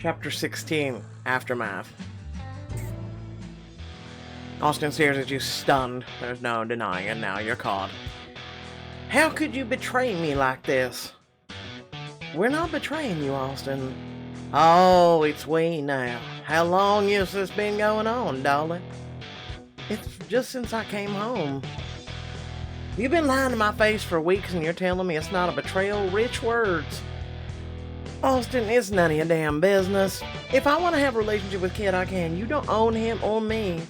Chapter 16, Aftermath. Austin stares at you stunned. There's no denying it, now you're caught. How could you betray me like this? We're not betraying you, Austin. Oh, it's we now. How long has this been going on, darling? It's just since I came home. You've been lying to my face for weeks and you're telling me it's not a betrayal? Rich words. Austin, it's none of your damn business. If I want to have a relationship with Kid, I can. You don't own him or me.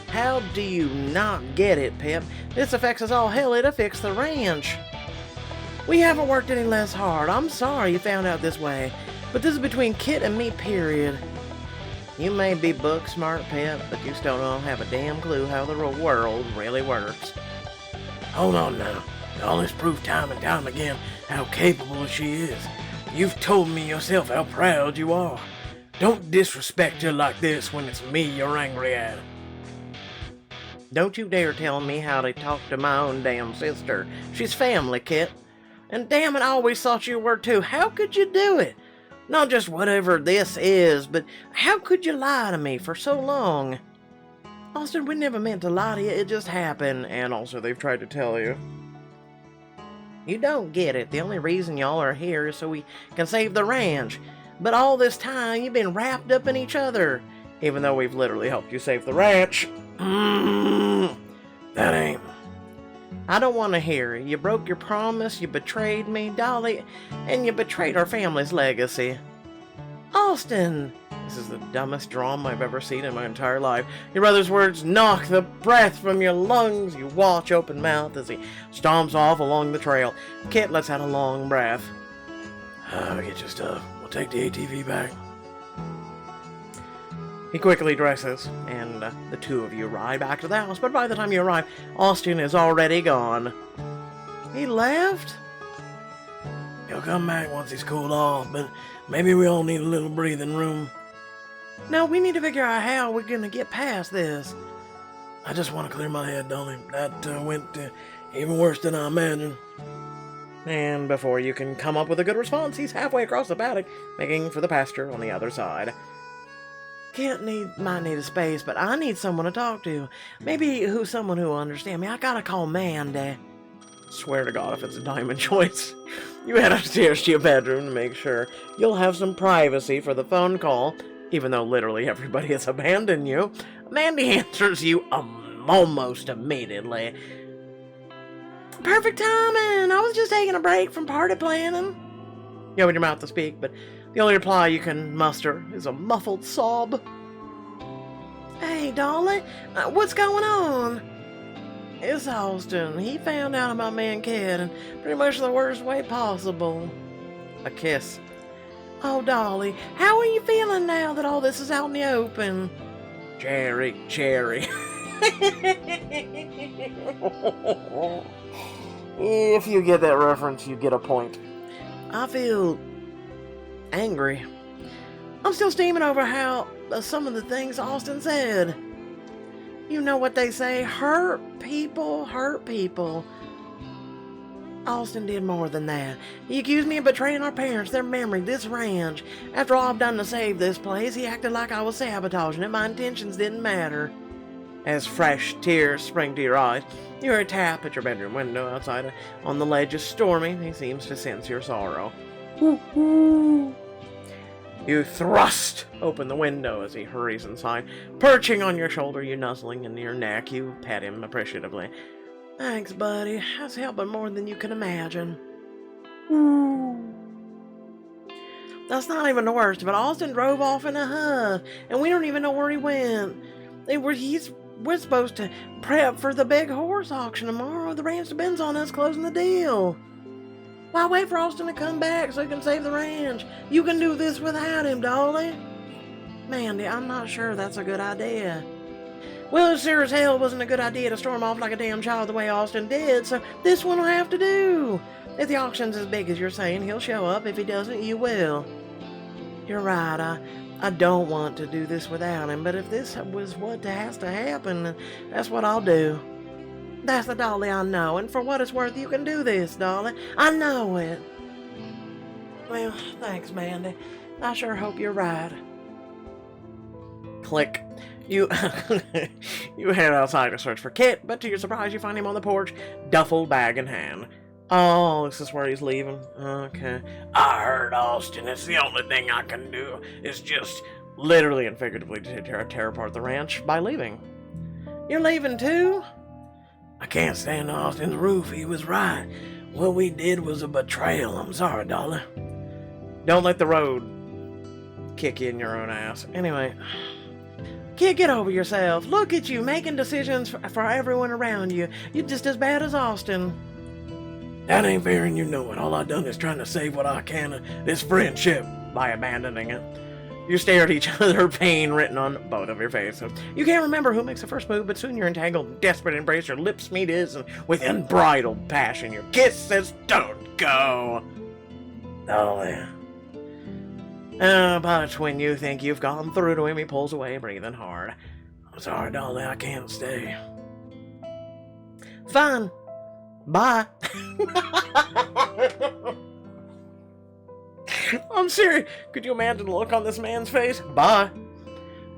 How do you not get it, Pip? This affects us all. Hell, it affects the ranch. We haven't worked any less hard. I'm sorry you found out this way, but this is between Kit and me, period. You may be book smart, Pip, but you still don't have a damn clue how the world really works. Hold on now. Dolly's proved time and time again how capable she is. You've told me yourself how proud you are. Don't disrespect her like this when it's me you're angry at. Don't you dare tell me how to talk to my own damn sister. She's family, Kit. And damn it, I always thought you were too. How could you do it? Not just whatever this is, but how could you lie to me for so long? Austin, we never meant to lie to you. It just happened. And also, they've tried to tell you. You don't get it. The only reason y'all are here is so we can save the ranch. But all this time, you've been wrapped up in each other. Even though we've literally helped you save the ranch. That ain't... I don't want to hear it. You broke your promise, you betrayed me, Dolly, and you betrayed our family's legacy. Austin! This is the dumbest drama I've ever seen in my entire life. Your brother's words knock the breath from your lungs. You watch open mouth as he stomps off along the trail. Kit lets out a long breath. Get your stuff. We'll take the ATV back. He quickly dresses, and the two of you ride back to the house, but by the time you arrive, Austin is already gone. He left? He'll come back once he's cooled off, but maybe we all need a little breathing room. No, we need to figure out how we're gonna get past this. I just want to clear my head, Dolly. That went even worse than I imagined. And before you can come up with a good response, he's halfway across the paddock, making for the pasture on the other side. Kit might need a space, but I need someone to talk to. Maybe someone who will understand me. I gotta call Mandy. Swear to God, if it's a diamond choice. You head upstairs to your bedroom to make sure you'll have some privacy for the phone call, even though literally everybody has abandoned you. Mandy answers you almost immediately. Perfect timing! I was just taking a break from party planning. You open your mouth to speak, but the only reply you can muster is a muffled sob. Hey, Dolly, what's going on? It's Austin. He found out about me and Kid in pretty much the worst way possible. A kiss. Oh, Dolly, how are you feeling now that all this is out in the open? Cherry. If you get that reference, you get a point. I feel angry. I'm still steaming over how some of the things Austin said. You know what they say, hurt people hurt people. Austin did more than that. He accused me of betraying our parents, their memory, this ranch. After all I've done to save this place, he acted like I was sabotaging it. My intentions didn't matter. As fresh tears spring to your eyes, you hear a tap at your bedroom window outside. On the ledge is Stormy. He seems to sense your sorrow. Woo-hoo. You thrust open the window as he hurries inside. Perching on your shoulder, you nuzzling into your neck. You pet him appreciatively. Thanks, buddy. That's helping more than you can imagine. Woo. That's not even the worst of it. Austin drove off in a huff, and we don't even know where he went. We're supposed to prep for the big horse auction tomorrow. The ranch depends on us closing the deal. Why wait for Austin to come back so he can save the ranch? You can do this without him, Dolly. Mandy, I'm not sure that's a good idea. Well, it sure as hell wasn't a good idea to storm off like a damn child the way Austin did, so this one will have to do. If the auction's as big as you're saying, he'll show up. If he doesn't, you will. You're right, I don't want to do this without him, but if this was what has to happen, that's what I'll do. That's the Dolly I know, and for what it's worth, you can do this, Dolly. I know it. Well, thanks, Mandy. I sure hope you're right. Click. You you head outside to search for Kit, but to your surprise you find him on the porch, duffel bag in hand. Oh, this is where he's leaving. Okay. I heard, Austin. It's the only thing I can do is just... Literally and figuratively to tear apart the ranch by leaving. You're leaving too? I can't stand Austin's roof. He was right. What we did was a betrayal. I'm sorry, darling. Don't let the road kick you in your own ass. Anyway. Kid, get over yourself. Look at you, making decisions for everyone around you. You're just as bad as Austin. That ain't fair and you know it. All I done is trying to save what I can of this friendship. By abandoning it. You stare at each other, pain written on both of your faces. You can't remember who makes the first move, but soon you're entangled in desperate embrace. Your lips meet his, and with unbridled passion, your kiss says, "Don't go." Darling. But when you think you've gone through to him, he pulls away, breathing hard. I'm sorry, darling, I can't stay. Fine. Bye. I'm serious. Could you imagine the look on this man's face? Bye.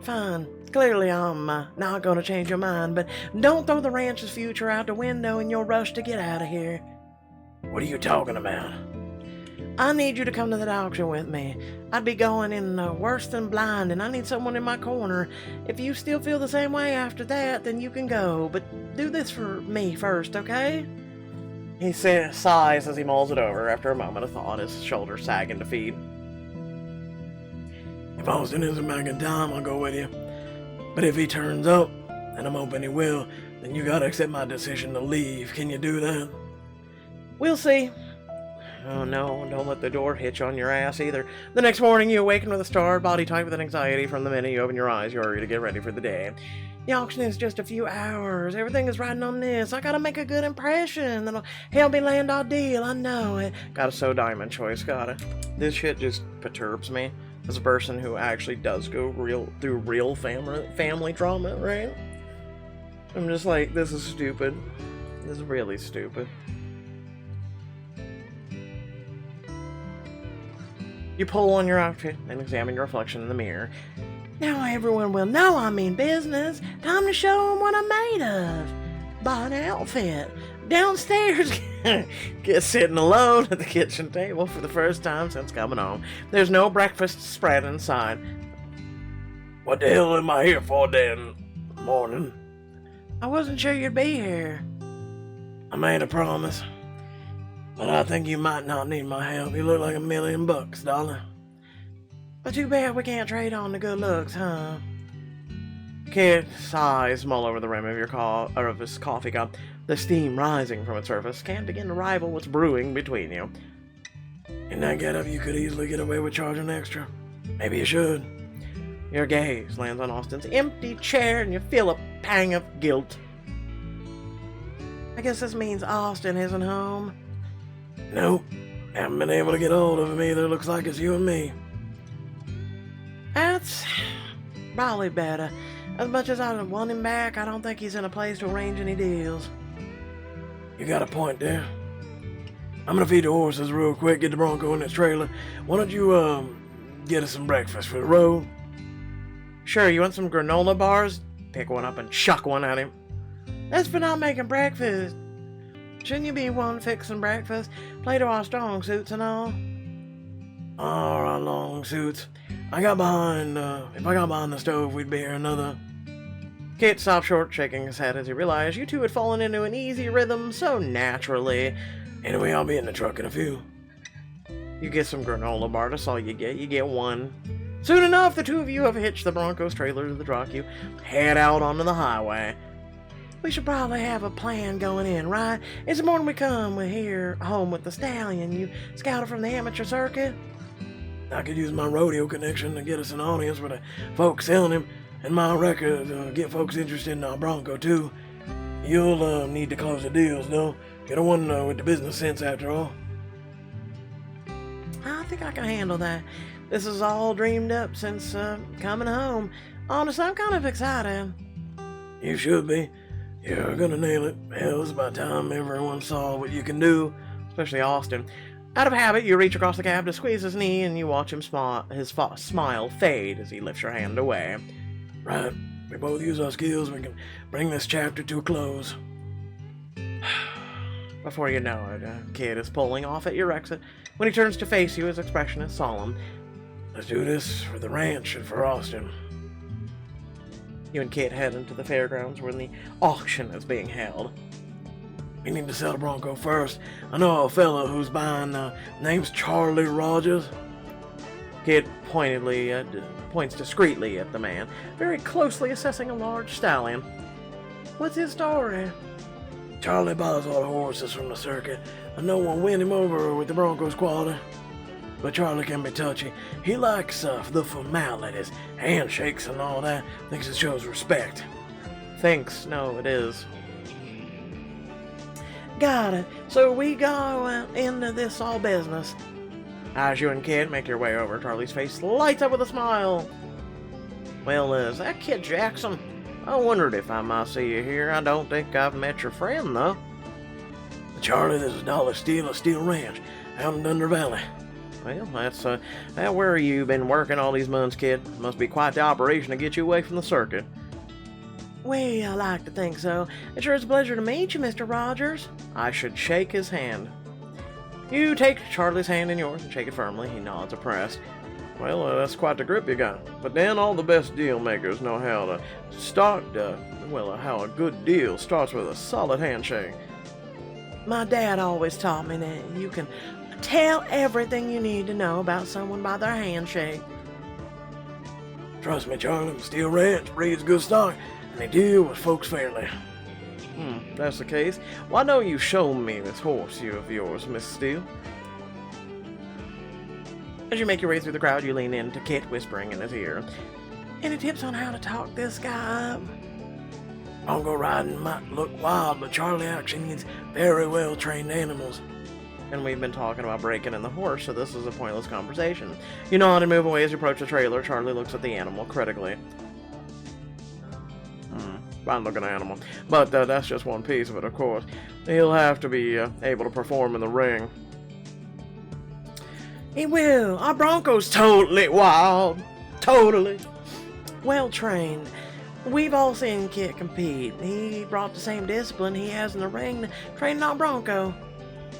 Fine. Clearly I'm not going to change your mind, but don't throw the ranch's future out the window in your rush to get out of here. What are you talking about? I need you to come to that auction with me. I'd be going in worse than blind, and I need someone in my corner. If you still feel the same way after that, then you can go, but do this for me first, okay? He sighs as he mulls it over. After a moment of thought, his shoulders sag in defeat. If Austin isn't back in time, I'll go with you. But if he turns up, and I'm hoping he will, then you gotta accept my decision to leave. Can you do that? We'll see. Oh no, don't let the door hitch on your ass either. The next morning you awaken with a start, body tight with anxiety. From the minute you open your eyes, you hurry to get ready for the day. The auction is just a few hours. Everything is riding on this. I gotta make a good impression. That'll help me land our deal. I know it. Gotta sew diamond choice, gotta. This shit just perturbs me as a person who actually does go through real family drama, right? I'm just like, this is stupid. This is really stupid. You pull on your outfit and examine your reflection in the mirror. Now everyone will know I mean business. Time to show them what I'm made of. Buy an outfit. Downstairs. Get sitting alone at the kitchen table for the first time since coming home. There's no breakfast spread inside. What the hell am I here for then? Morning. I wasn't sure you'd be here. I made a promise. But I think you might not need my help. You look like $1 million, darling. But too bad we can't trade on the good looks, huh? Kid sighs, mull over the rim of his coffee cup. The steam rising from its surface can't begin to rival what's brewing between you. In that getup, you could easily get away with charging extra. Maybe you should. Your gaze lands on Austin's empty chair, and you feel a pang of guilt. I guess this means Austin isn't home. Nope. Haven't been able to get hold of him either. Looks like it's you and me. That's probably better. As much as I want him back, I don't think he's in a place to arrange any deals. You got a point there. I'm gonna feed the horses real quick, get the Bronco in its trailer. Why don't you, get us some breakfast for the road? Sure, you want some granola bars? Pick one up and chuck one at him. That's for not making breakfast. Shouldn't you be one fixing breakfast? Play to our strong suits and all. All right, long suits. If I got behind the stove, we'd be here another. Kit stopped short, shaking his head as he realized you two had fallen into an easy rhythm so naturally. Anyway, I'll be in the truck in a few. You get some granola bar, that's all you get. You get one. Soon enough, the two of you have hitched the Bronco's trailer to the truck. You head out onto the highway. We should probably have a plan going in, right? It's the morning we come. We're here home with the stallion. You scouted from the amateur circuit? I could use my rodeo connection to get us an audience with the folks selling him, and my record to get folks interested in our Bronco, too. You'll need to close the deals, though. You're the one with the business sense, after all. I think I can handle that. This is all dreamed up since coming home. Honestly, I'm kind of excited. You should be. You're gonna nail it. Hell, it's about time everyone saw what you can do. Especially Austin. Out of habit, you reach across the cab to squeeze his knee, and you watch him smile fade as he lifts your hand away. Right, we both use our skills. We can bring this chapter to a close. Before you know it, Kit is pulling off at your exit. When he turns to face you, his expression is solemn. Let's do this for the ranch and for Austin. You and Kit head into the fairgrounds where the auction is being held. We need to sell the Bronco first. I know a fellow who's buying, name's Charlie Rogers. Kit points discreetly at the man, very closely assessing a large stallion. What's his story? Charlie buys all the horses from the circuit, and no one win him over with the Bronco's quality. But Charlie can be touchy. He likes the formalities, handshakes and all that. Thinks it shows respect. Thinks, no, it is. Got it. So we go into this all business. As you and Kit make your way over, Charlie's face lights up with a smile. Well, is that Kit Jackson? I wondered if I might see you here. I don't think I've met your friend, though. Charlie, this is Dollar Steel of Steel Ranch, out in Thunder Valley. Well, that's where you been working all these months, kid. Must be quite the operation to get you away from the circuit. Well, I like to think so. It sure is a pleasure to meet you, Mr. Rogers. I should shake his hand. You take Charlie's hand in yours and shake it firmly. He nods, impressed. Well, that's quite the grip you got. But then all the best deal makers know how to start, how a good deal starts with a solid handshake. My dad always taught me that you can tell everything you need to know about someone by their handshake. Trust me, Charlie, Steel Ranch breeds good stock, and they deal with folks fairly. That's the case. Why don't you show me this horse of yours, Miss Steele? As you make your way through the crowd, you lean in to Kit, whispering in his ear. Any tips on how to talk this guy up? Bronco riding might look wild, but Charlie actually needs very well-trained animals. And we've been talking about breaking in the horse, so this is a pointless conversation. You nod and move away as you approach the trailer. Charlie looks at the animal critically. Fine-looking animal. But that's just one piece of it, of course. He'll have to be able to perform in the ring. He will. Our Bronco's totally wild. Totally. Well-trained. We've all seen Kit compete. He brought the same discipline he has in the ring to train our Bronco.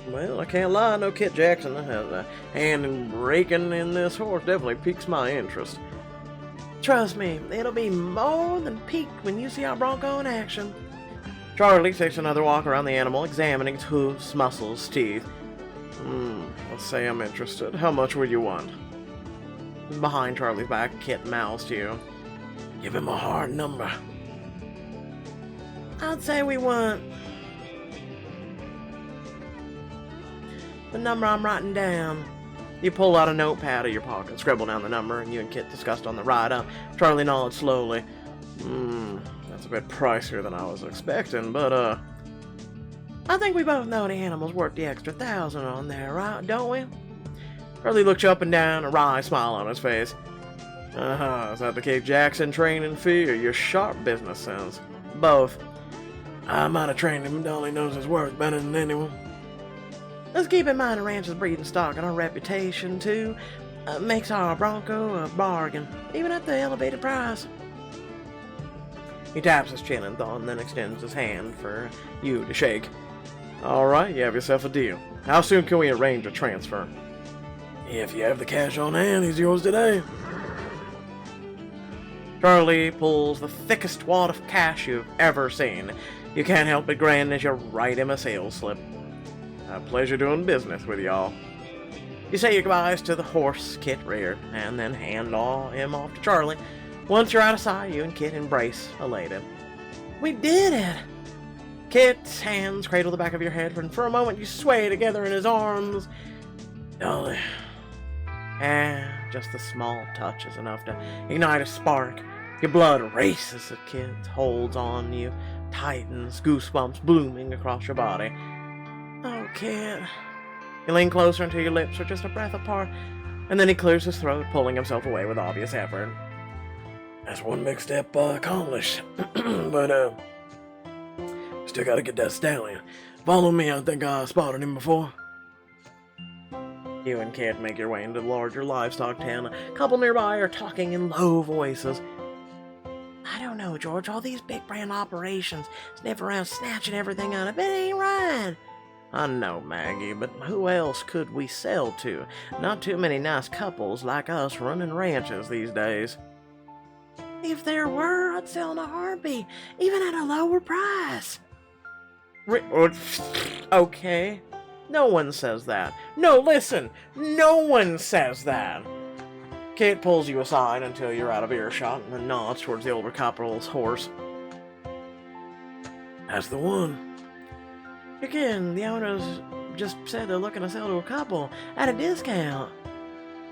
Well, I can't lie. No, Kit Jackson has a hand in breaking in this horse. Definitely piques my interest. Trust me, it'll be more than piqued when you see our Bronco in action. Charlie takes another walk around the animal, examining its hooves, muscles, teeth. Let's say I'm interested. How much would you want? Behind Charlie's back, Kit mouths to you. Give him a hard number. I'd say we want the number I'm writing down. You pull out a notepad of your pocket, scribble down the number, and you and Kit discussed on the ride up. Charlie nodded slowly. That's a bit pricier than I was expecting, but, I think we both know the animal's worth the extra 1,000 on there, right, don't we? Charlie looks you up and down, a wry smile on his face. Is that the Kit Jackson training fee or your sharp business sense? Both. I might have trained him, Dolly knows his worth better than anyone. Let's keep in mind the ranch's breeding stock and our reputation, too. Makes our Bronco a bargain, even at the elevated price. He taps his chin and then extends his hand for you to shake. All right, you have yourself a deal. How soon can we arrange a transfer? If you have the cash on hand, he's yours today. Charlie pulls the thickest wad of cash you've ever seen. You can't help but grin as you write him a sales slip. A pleasure doing business with y'all. You say your goodbyes to the horse Kit reared, and then hand him off to Charlie. Once you're out of sight, you and Kit embrace, elated. We did it! Kit's hands cradle the back of your head, and for a moment you sway together in his arms. Dolly. Just a small touch is enough to ignite a spark. Your blood races as Kit holds on you, tightens, goosebumps blooming across your body. Oh, Kit. You lean closer until your lips are just a breath apart, and then he clears his throat, pulling himself away with obvious effort. That's one big step accomplished. But, still gotta get that stallion. Follow me, I think I spotted him before. You and Kit make your way into the larger livestock town. A couple nearby are talking in low voices. I don't know, George. All these big brand operations sniff around snatching everything out of it ain't right. I know, Maggie, but who else could we sell to? Not too many nice couples like us running ranches these days. If there were, I'd sell in a heartbeat, even at a lower price. Okay. No one says that. No, listen. No one says that. Kate pulls you aside until you're out of earshot and then nods towards the older corporal's horse. That's the one. Again, the owners just said they're looking to sell to a couple at a discount.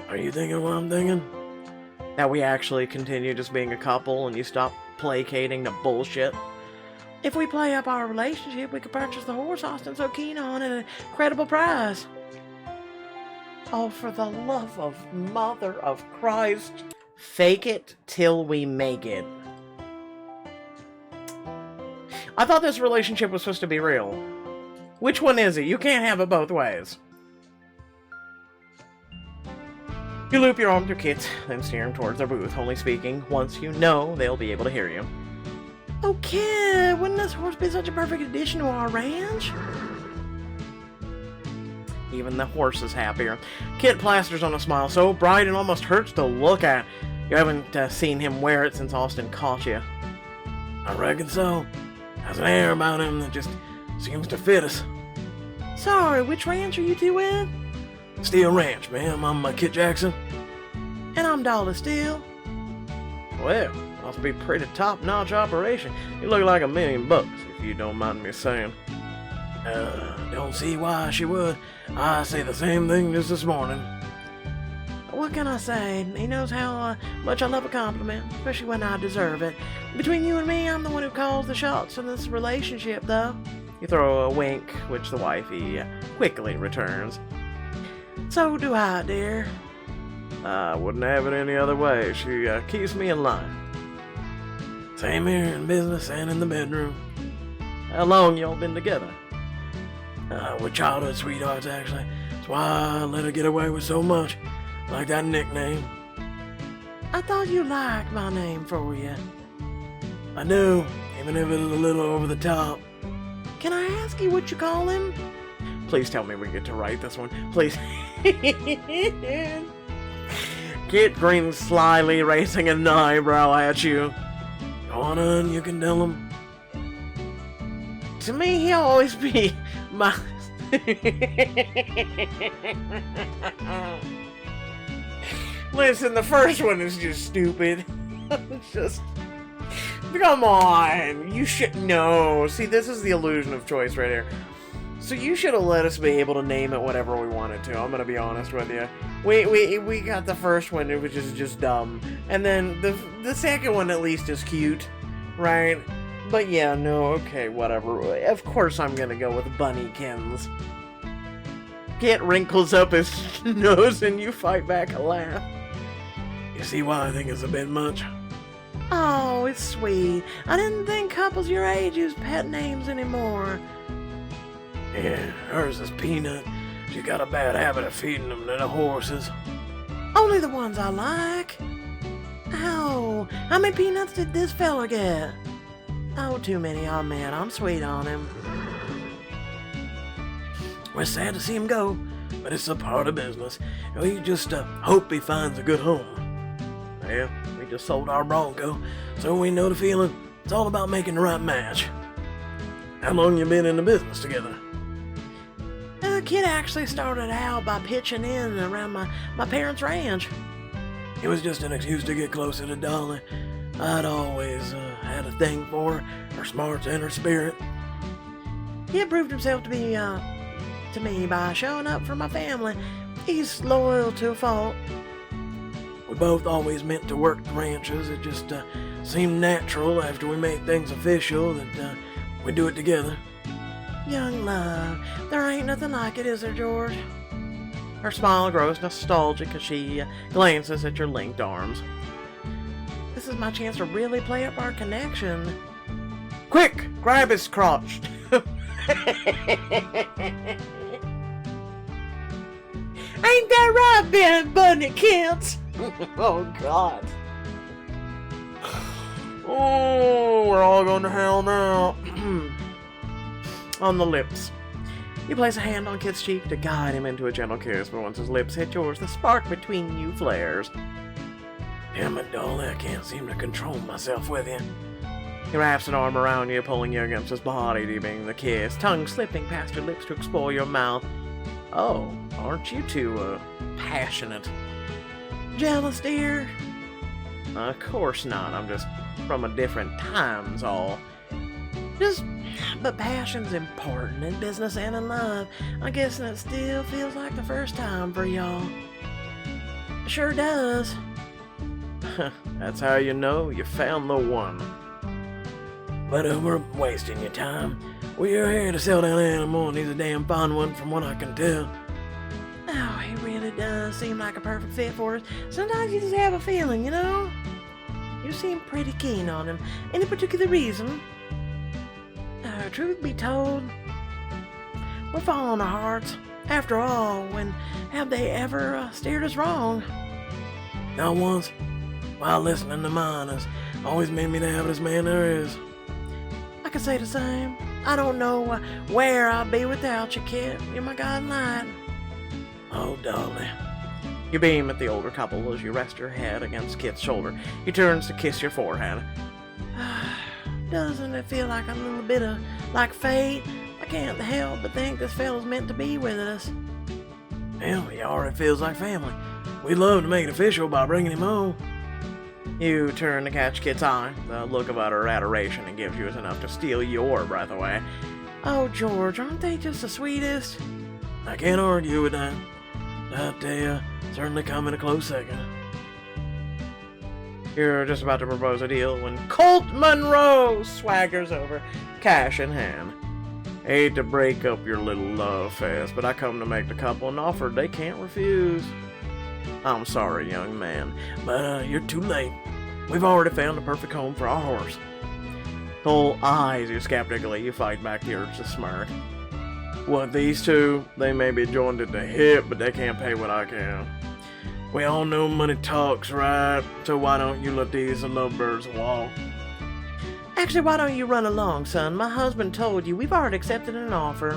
Are you thinking what I'm thinking? That we actually continue just being a couple and you stop placating to bullshit? If we play up our relationship, we could purchase the horse Austin's so keen on at a credible price. Oh, for the love of Mother of Christ. Fake it till we make it. I thought this relationship was supposed to be real. Which one is it? You can't have it both ways. You loop your arm through Kit, then steer him towards their booth, only speaking once you know they'll be able to hear you. Oh, Kid, wouldn't this horse be such a perfect addition to our ranch? Even the horse is happier. Kit plasters on a smile so bright it almost hurts to look at. You haven't seen him wear it since Austin caught you. I reckon so. Has an air about him that just seems to fit us. Sorry, which ranch are you two with? Steel Ranch, ma'am. I'm Kit Jackson. And I'm Dollar Steel. Well, must be a pretty top-notch operation. You look like $1 million, if you don't mind me saying. Don't see why she would. I say the same thing just this morning. What can I say? He knows how much I love a compliment, especially when I deserve it. Between you and me, I'm the one who calls the shots in this relationship, though. You throw a wink, which the wifey quickly returns. So do I, dear. I wouldn't have it any other way. She keeps me in line. Same here in business and in the bedroom. How long y'all been together? We're childhood sweethearts, actually. That's why I let her get away with so much. Like that nickname. I thought you liked my name for you. I do, even if it's a little over the top. Can I ask you what you call him? Please tell me we get to write this one. Please. Kit grins slyly, raising an eyebrow at you. Go on in, you can tell him. To me, he'll always be my... Listen, the first one is just stupid. It's just... Come on, you should know. See, this is the illusion of choice right here. So you should have let us be able to name it whatever we wanted to. I'm gonna be honest with you. We got the first one, which is just dumb, and then the second one at least is cute, right? But yeah, no, okay, whatever. Of course I'm gonna go with Bunnykins. Kit wrinkles up his nose and you fight back a laugh. You see why I think it's a bit much? Oh, it's sweet. I didn't think couples your age use pet names anymore. Yeah, hers is Peanut. She got a bad habit of feeding them to the horses. Only the ones I like. Oh, how many peanuts did this fella get? Oh, too many, oh man, I'm sweet on him. We're sad to see him go, but it's a part of business. We just hope he finds a good home. Well, we just sold our Bronco, so we know the feeling. It's all about making the right match. How long you been in the business together? The kid actually started out by pitching in around my parents' ranch. It was just an excuse to get closer to Dolly. I'd always had a thing for her smarts and her spirit. He had proved himself to be, to me by showing up for my family. He's loyal to a fault. We both always meant to work the ranches. It just seemed natural after we made things official that we do it together. Young love. There ain't nothing like it, is there, George? Her smile grows nostalgic as she glances at your linked arms. This is my chance to really play up our connection. Quick! Grab his crotch! Ain't that right, Ben Bunny Kids? Oh, God. Oh, we're all going to hell now. On the lips. You place a hand on Kit's cheek to guide him into a gentle kiss, but once his lips hit yours, the spark between you flares. Damn it, Dolly, I can't seem to control myself with you. He wraps an arm around you, pulling you against his body, deepening the kiss, tongue slipping past your lips to explore your mouth. Oh, aren't you two, passionate? Jealous, dear? Of course not. I'm just from a different time's all. But passion's important in business and in love. I guess it still feels like the first time for y'all. Sure does. That's how you know you found the one. But we're wasting your time. We're here to sell that animal, and he's a damn fine one from what I can tell. Oh, he really does seem like a perfect fit for us. Sometimes you just have a feeling, you know? You seem pretty keen on him. Any particular reason? Truth be told, we're following our hearts. After all, when have they ever steered us wrong? Not once. While listening to mine has always made me the happiest man there is. I could say the same. I don't know where I'd be without you, Kit. You're my guiding light. Oh, Dolly. You beam at the older couple as you rest your head against Kit's shoulder. He turns to kiss your forehead. Doesn't it feel like a little bit of like fate? I can't help but think this fella's meant to be with us. Well, he already feels like family. We'd love to make it official by bringing him home. You turn to catch Kit's eye. The look of utter adoration it gives you is enough to steal your breath away. Oh, George, aren't they just the sweetest? I can't argue with that. But they certainly come in a close second. You're just about to propose a deal when Colt Monroe swaggers over, cash in hand. Hate to break up your little love fest, but I come to make the couple an offer they can't refuse. I'm sorry, young man, but you're too late. We've already found the perfect home for our horse. Cole eyes you skeptically. You fight back the urge to smirk. What, these two? They may be joined at the hip, but they can't pay what I can. We all know money talks, right? So why don't you let these lovebirds walk? Actually, why don't you run along, son? My husband told you we've already accepted an offer.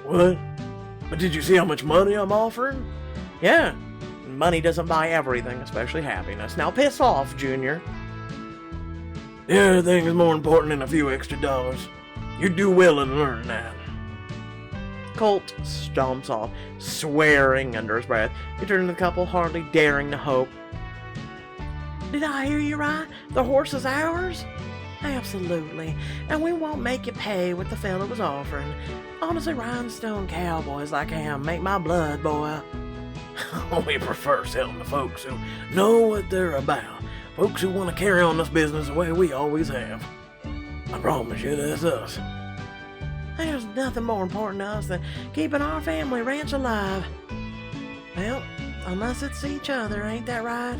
What? But did you see how much money I'm offering? Yeah. Money doesn't buy everything, especially happiness. Now piss off, Junior. Everything is more important than a few extra dollars. You do well to learn that. Colt stomps off, swearing under his breath. You turn to the couple, hardly daring to hope. Did I hear you right? The horse is ours? Absolutely. And we won't make you pay what the fella was offering. Honestly, rhinestone cowboys like him make my blood boil. We prefer selling to folks who know what they're about. Folks who want to carry on this business the way we always have. I promise you, that's us. There's nothing more important to us than keeping our family ranch alive. Well, unless it's each other, ain't that right?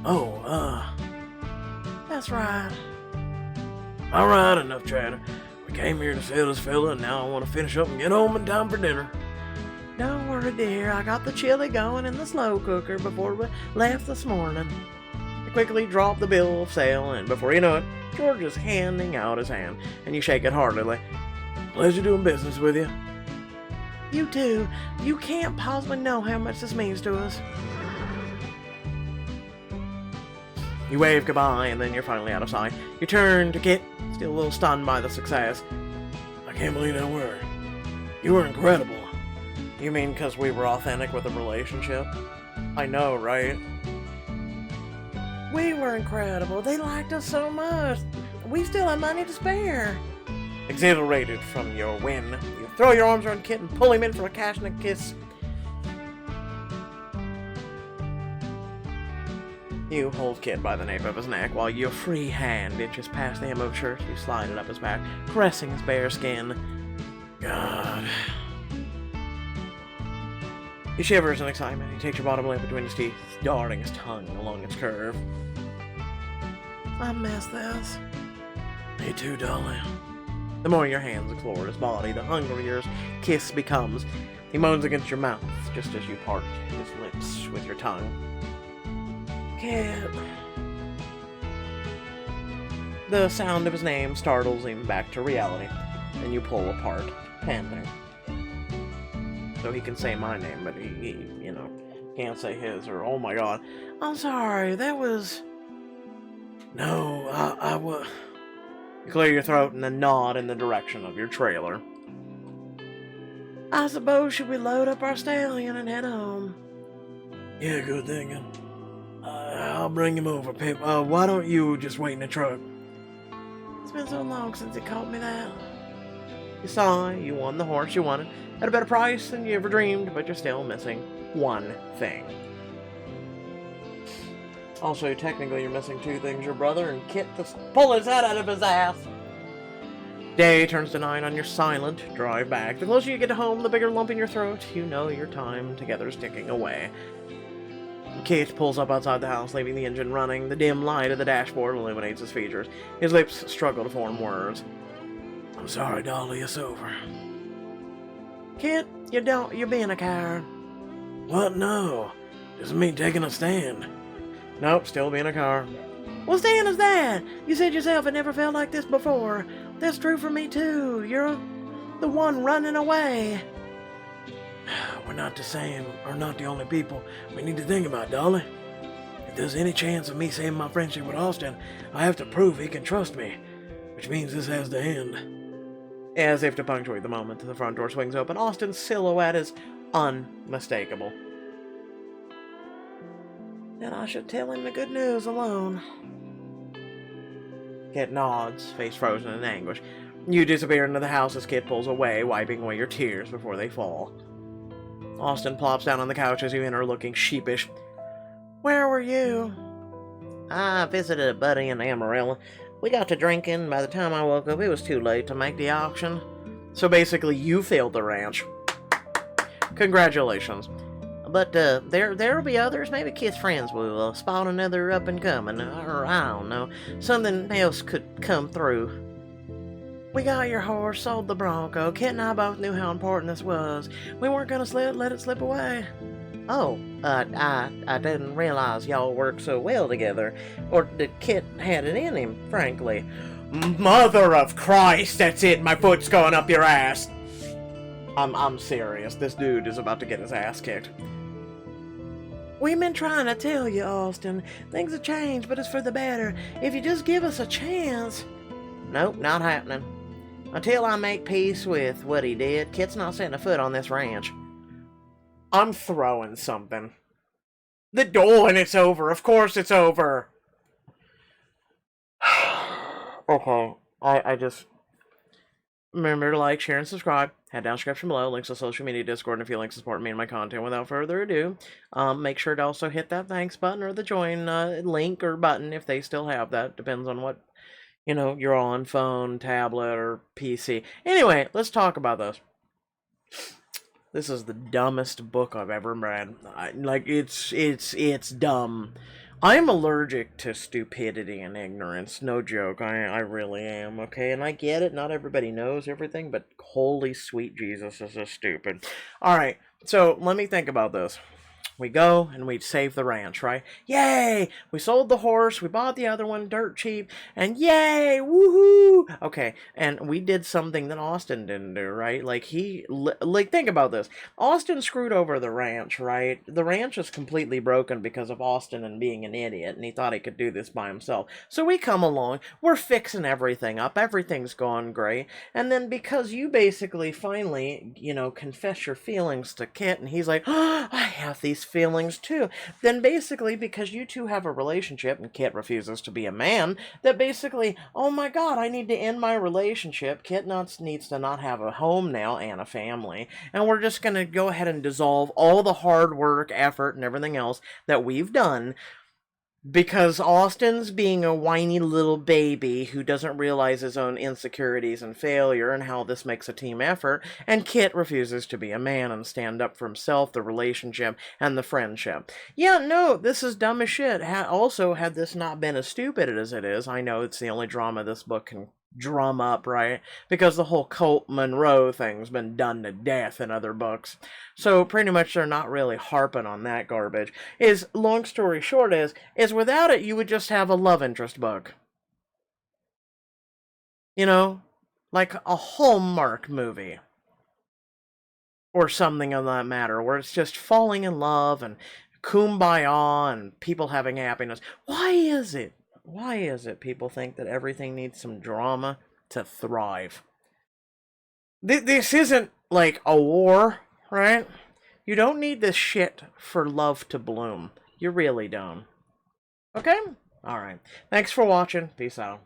Oh, That's right. All right, enough chatter. We came here to sell this fella, and now I want to finish up and get home in time for dinner. Don't worry, dear. I got the chili going in the slow cooker before we left this morning. You quickly drop the bill of sale, and before you know it, George is handing out his hand, and you shake it heartily. Pleasure doing business with you. You too. You can't possibly know how much this means to us. You wave goodbye, and then you're finally out of sight. You turn to Kit, still a little stunned by the success. I can't believe that word. You were incredible. You mean because we were authentic with the relationship? I know, right? We were incredible. They liked us so much. We still have money to spare. Exhilarated from your win, you throw your arms around Kit and pull him in for a passionate kiss. You hold Kit by the nape of his neck while your free hand inches past the hem of his shirt. You slide it up his back, caressing his bare skin. God. He shivers in excitement. He takes your bottom lip between his teeth, darting his tongue along its curve. I miss this. Me too, darling. The more your hands explore his body, the hungrier his kiss becomes. He moans against your mouth, just as you part his lips with your tongue. Kit. The sound of his name startles him back to reality, and you pull apart, panting. So he can say my name, but he can't say his, or, oh my god. I'm sorry, that was... No, I was... You clear your throat and then nod in the direction of your trailer. I suppose should we load up our stallion and head home? Yeah, good thinking. I'll bring him over, Pip. Why don't you just wait in the truck? It's been so long since it caught me that. You saw, you won the horse you wanted at a better price than you ever dreamed, but you're still missing one thing. Also, technically, you're missing two things: your brother and Kit to pull his head out of his ass. Day turns to night on your silent drive back. The closer you get to home, the bigger lump in your throat. You know your time together is ticking away. Kit pulls up outside the house, leaving the engine running. The dim light of the dashboard illuminates his features. His lips struggle to form words. I'm sorry, Dolly, it's over. Kit, you're being a coward. What? No. Doesn't mean taking a stand. Nope, still being a coward. Well, stand is that. You said yourself it never felt like this before. That's true for me, too. You're the one running away. We're not the same, or not the only people we need to think about, Dolly. If there's any chance of me saving my friendship with Austin, I have to prove he can trust me, which means this has to end. As if to punctuate the moment, the front door swings open. Austin's silhouette is unmistakable. Then I should tell him the good news alone. Kit nods, face frozen in anguish. You disappear into the house as Kit pulls away, wiping away your tears before they fall. Austin plops down on the couch as you enter, looking sheepish. Where were you? I visited a buddy in Amarillo. We got to drinking. By the time I woke up, it was too late to make the auction. So basically, you failed the ranch. Congratulations. But there'll be others. Maybe Kit's friends will spawn another up and coming, or I don't know. Something else could come through. We got your horse, sold the Bronco. Kit and I both knew how important this was. We weren't gonna let it slip away. Oh, I didn't realize y'all worked so well together, or that Kit had it in him, frankly. Mother of Christ, that's it. My foot's going up your ass. I'm serious. This dude is about to get his ass kicked. We've been trying to tell you, Austin. Things have changed, but it's for the better. If you just give us a chance... Nope, not happening. Until I make peace with what he did, Kit's not setting a foot on this ranch. I'm throwing something. The door, and it's over. Of course it's over. Okay, I just... Remember to like, share, and subscribe. Head down description below. Links to social media, Discord, and if you like to support me and my content. Without further ado, make sure to also hit that thanks button or the join link or button if they still have that. Depends on what, you're on, phone, tablet, or PC. Anyway, let's talk about this. This is the dumbest book I've ever read. It's dumb. I'm allergic to stupidity and ignorance. No joke. I really am, okay? And I get it. Not everybody knows everything, but holy sweet Jesus, this is stupid. Alright, so let me think about this. We go and we save the ranch, right? Yay! We sold the horse, we bought the other one dirt cheap, and yay! Woohoo! Okay, and we did something that Austin didn't do, right? Think about this. Austin screwed over the ranch, right? The ranch is completely broken because of Austin and being an idiot, and he thought he could do this by himself. So we come along, we're fixing everything up, everything's gone great, and then because you basically finally, confess your feelings to Kit, and he's like, oh, I have these feelings too, then basically because you two have a relationship and Kit refuses to be a man, that basically, oh my god, I need to end my relationship. Kit needs to not have a home now and a family, and we're just gonna go ahead and dissolve all the hard work, effort, and everything else that we've done because Austin's being a whiny little baby who doesn't realize his own insecurities and failure and how this makes a team effort, and Kit refuses to be a man and stand up for himself, the relationship, and the friendship. Yeah, no, this is dumb as shit. Also, had this not been as stupid as it is, I know it's the only drama this book can drum up, right? Because the whole Colt Monroe thing's been done to death in other books. So pretty much they're not really harping on that garbage. Long story short is without it you would just have a love interest book. You know? Like a Hallmark movie. Or something of that matter, where it's just falling in love and kumbaya and people having happiness. Why is it? Why is it people think that everything needs some drama to thrive? This isn't like a war, right? You don't need this shit for love to bloom. You really don't. Okay? Alright. Thanks for watching. Peace out.